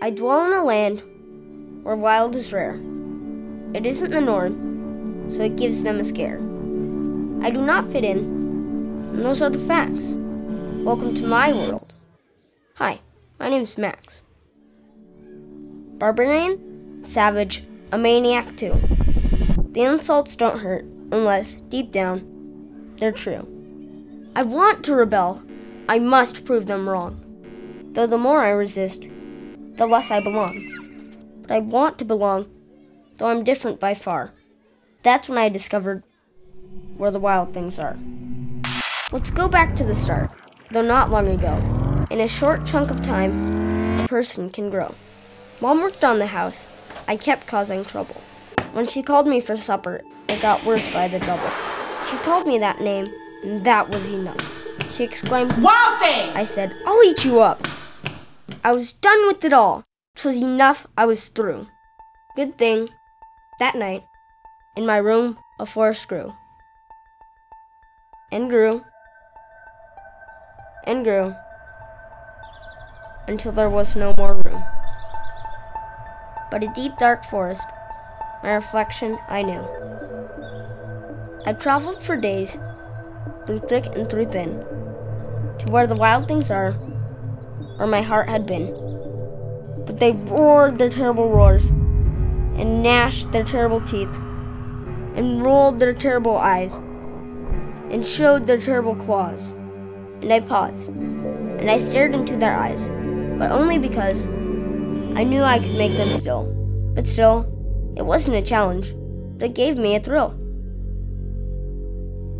I dwell in a land where wild is rare. It isn't the norm, so it gives them a scare. I do not fit in, and those are the facts. Welcome to my world. Hi, my name's Max. Barbarian, savage, a maniac too. The insults don't hurt unless, deep down, they're true. I want to rebel. I must prove them wrong. Though the more I resist, the less I belong. But I want to belong, though I'm different by far. That's when I discovered where the wild things are. Let's go back to the start, though not long ago. In a short chunk of time, a person can grow. Mom worked on the house. I kept causing trouble. When she called me for supper, it got worse by the double. She called me that name, and that was enough. She exclaimed, "Wild thing!" I said, "I'll eat you up." I was done with it all. 'Twas enough, I was through. Good thing, that night, in my room, a forest grew. And grew. And grew. Until there was no more room. But a deep, dark forest, my reflection I knew. I traveled for days, through thick and through thin, to where the wild things are, where my heart had been. But they roared their terrible roars, and gnashed their terrible teeth, and rolled their terrible eyes, and showed their terrible claws. And I paused, and I stared into their eyes, but only because I knew I could make them still. But still, it wasn't a challenge, but it gave me a thrill.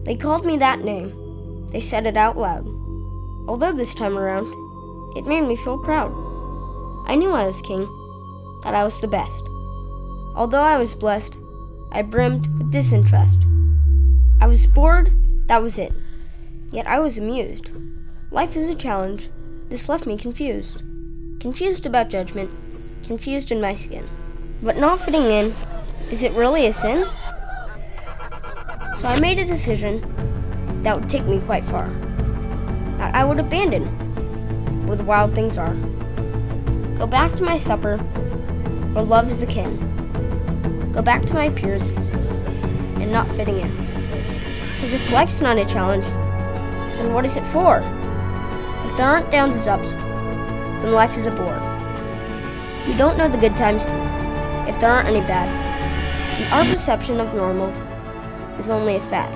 They called me that name. They said it out loud. Although this time around, it made me feel proud. I knew I was king, that I was the best. Although I was blessed, I brimmed with disinterest. I was bored, that was it. Yet I was amused. Life is a challenge. This left me confused. Confused about judgment, confused in my skin. But not fitting in, is it really a sin? So I made a decision that would take me quite far. That I would abandon where the wild things are. Go back to my supper, where love is akin. Go back to my peers, and not fitting in. Because if life's not a challenge, then what is it for? If there aren't downs and ups, then life is a bore. We don't know the good times if there aren't any bad. And our perception of normal is only a fad.